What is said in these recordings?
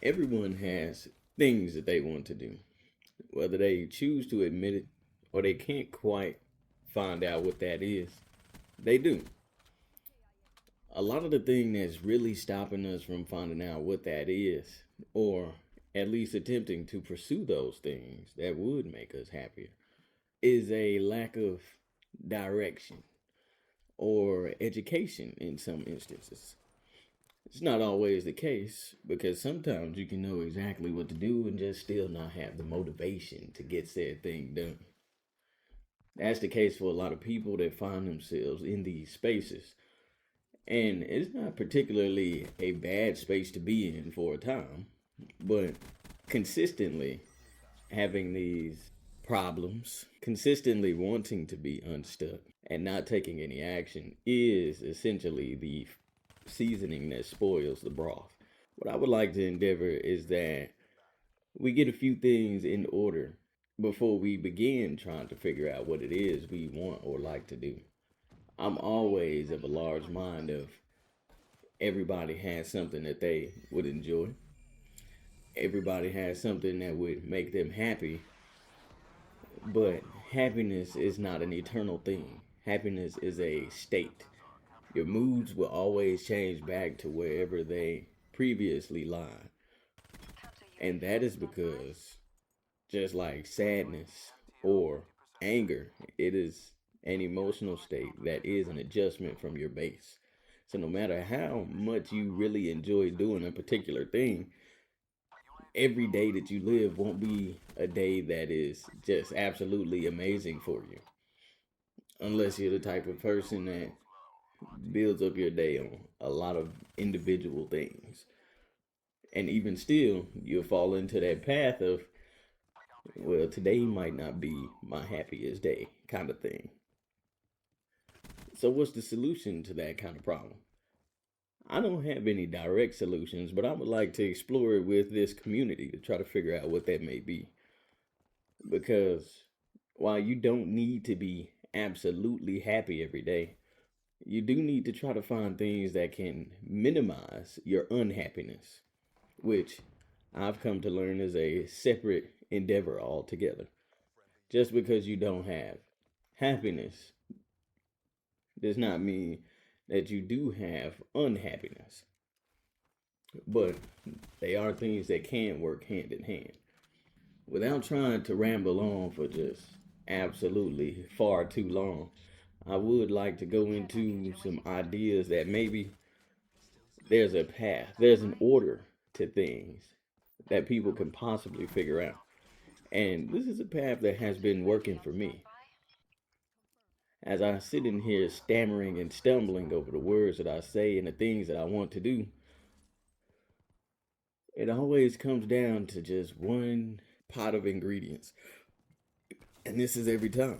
Everyone has things that they want to do, whether they choose to admit it or they can't quite find out what that is. They do. A lot of the thing that's really stopping us from finding out what that is, or at least attempting to pursue those things that would make us happier, is a lack of direction or education in some instances. It's not always the case because sometimes you can know exactly what to do and just still not have the motivation to get said thing done. That's the case for a lot of people that find themselves in these spaces. And it's not particularly a bad space to be in for a time, but consistently having these problems, consistently wanting to be unstuck and not taking any action is essentially the seasoning that spoils the broth. What I would like to endeavor is that we get a few things in order before we begin trying to figure out what it is we want or like to do. I'm always of a large mind of everybody has something that they would enjoy. Everybody has something that would make them happy, but happiness is not an eternal thing. Happiness is a state. Your moods will always change back to wherever they previously lie. And that is because, just like sadness or anger, it is an emotional state that is an adjustment from your base. So, no matter how much you really enjoy doing a particular thing, every day that you live won't be a day that is just absolutely amazing for you. Unless you're the type of person that builds up your day on a lot of individual things. And even still, you'll fall into that path of, well, today might not be my happiest day kind of thing. So, what's the solution to that kind of problem? I don't have any direct solutions, but I would like to explore it with this community to try to figure out what that may be. Because while you don't need to be absolutely happy every day, you do need to try to find things that can minimize your unhappiness, which I've come to learn is a separate endeavor altogether. Just because you don't have happiness does not mean that you do have unhappiness, but they are things that can work hand in hand. Without trying to ramble on for just absolutely far too long, I would like to go into some ideas that maybe there's a path, there's an order to things that people can possibly figure out. And this is a path that has been working for me. As I sit in here stammering and stumbling over the words that I say and the things that I want to do, it always comes down to just one pot of ingredients. And this is every time.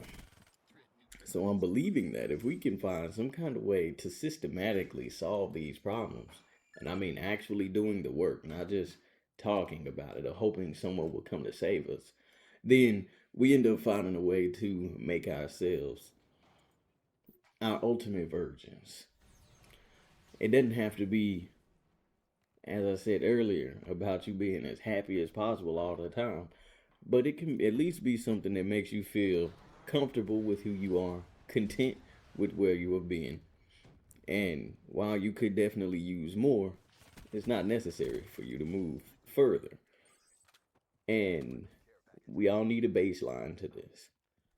So I'm believing that if we can find some kind of way to systematically solve these problems, and I mean actually doing the work, not just talking about it or hoping someone will come to save us, then we end up finding a way to make ourselves our ultimate virgins. It doesn't have to be, as I said earlier, about you being as happy as possible all the time, but it can at least be something that makes you feel comfortable with who you are, content with where you have been. And while you could definitely use more, it's not necessary for you to move further. And we all need a baseline to this.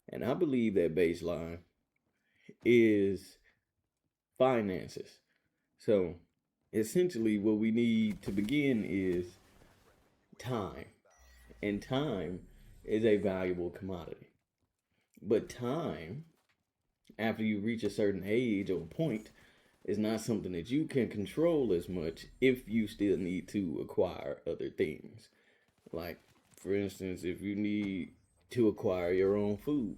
And I believe that baseline is finances. So essentially, what we need to begin is time. And time is a valuable commodity. But time, after you reach a certain age or point, is not something that you can control as much if you still need to acquire other things. Like, for instance, if you need to acquire your own food,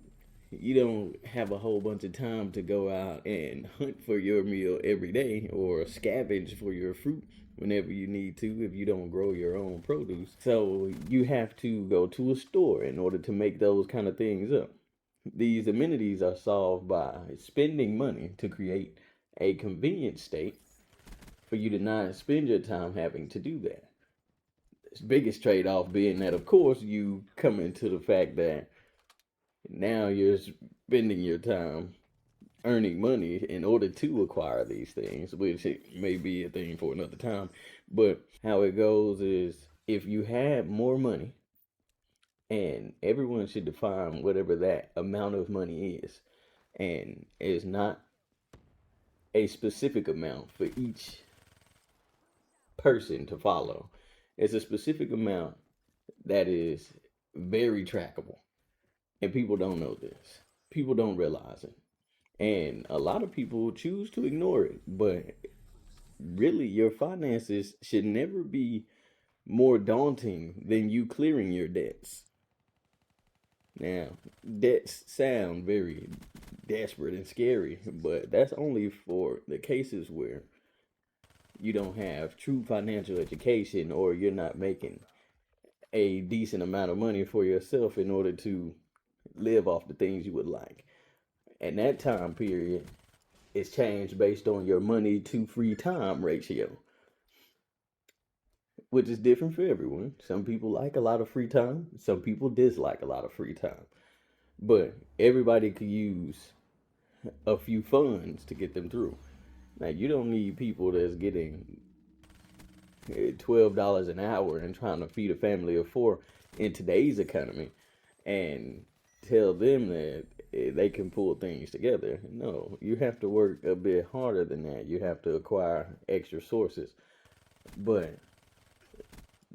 you don't have a whole bunch of time to go out and hunt for your meal every day or scavenge for your fruit whenever you need to if you don't grow your own produce. So you have to go to a store in order to make those kind of things up. These amenities are solved by spending money to create a convenient state for you to not spend your time having to do that. biggest trade off being that, of course, you come into the fact that now you're spending your time earning money in order to acquire these things, which it may be a thing for another time. But how it goes is if you have more money, and everyone should define whatever that amount of money is, and it's not a specific amount for each person to follow. It's a specific amount that is very trackable. And people don't know this. People don't realize it. And a lot of people choose to ignore it. But really, your finances should never be more daunting than you clearing your debts. Now, debts sound very desperate and scary, but that's only for the cases where you don't have true financial education or you're not making a decent amount of money for yourself in order to live off the things you would like. And that time period is changed based on your money to free time ratio, which is different for everyone. Some people like a lot of free time, some people dislike a lot of free time. But everybody could use a few funds to get them through. Now, you don't need people that's getting $12 an hour and trying to feed a family of four in today's economy and tell them that they can pull things together. No, you have to work a bit harder than that. You have to acquire extra sources. But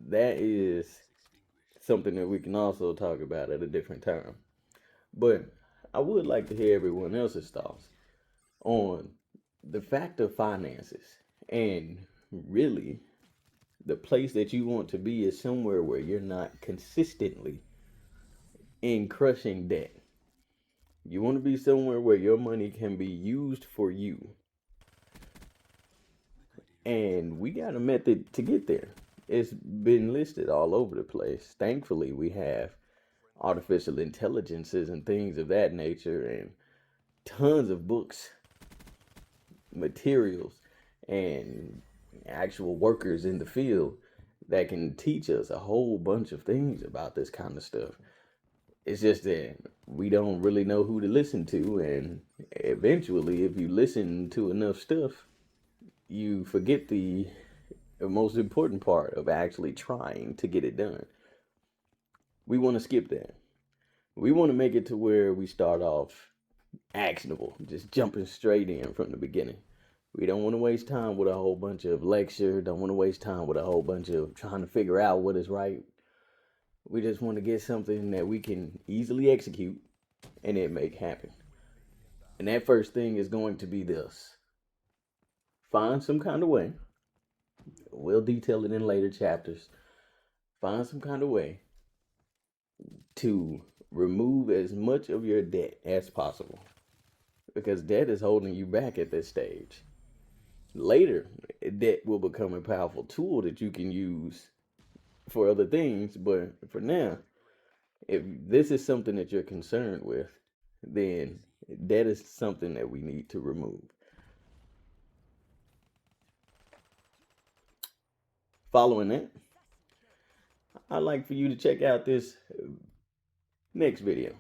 that is something that we can also talk about at a different time. But I would like to hear everyone else's thoughts on the fact of finances. And really, the place that you want to be is somewhere where you're not consistently in crushing debt. You want to be somewhere where your money can be used for you. And we got a method to get there. It's been listed all over the place. Thankfully, we have artificial intelligences and things of that nature, and tons of books, materials, and actual workers in the field that can teach us a whole bunch of things about this kind of stuff. It's just that we don't really know who to listen to, and eventually, if you listen to enough stuff, you forget the most important part of actually trying to get it done. We want to skip that. We want to make it to where we start off actionable, just jumping straight in from the beginning. We don't want to waste time with a whole bunch of lecture, don't want to waste time with a whole bunch of trying to figure out what is right. We just want to get something that we can easily execute and it make happen. And that first thing is going to be this: find some kind of way. We'll detail it in later chapters. Find some kind of way to remove as much of your debt as possible, because debt is holding you back at this stage. Later, debt will become a powerful tool that you can use for other things, but for now, if this is something that you're concerned with, then debt is something that we need to remove. Following that, I'd like for you to check out this next video.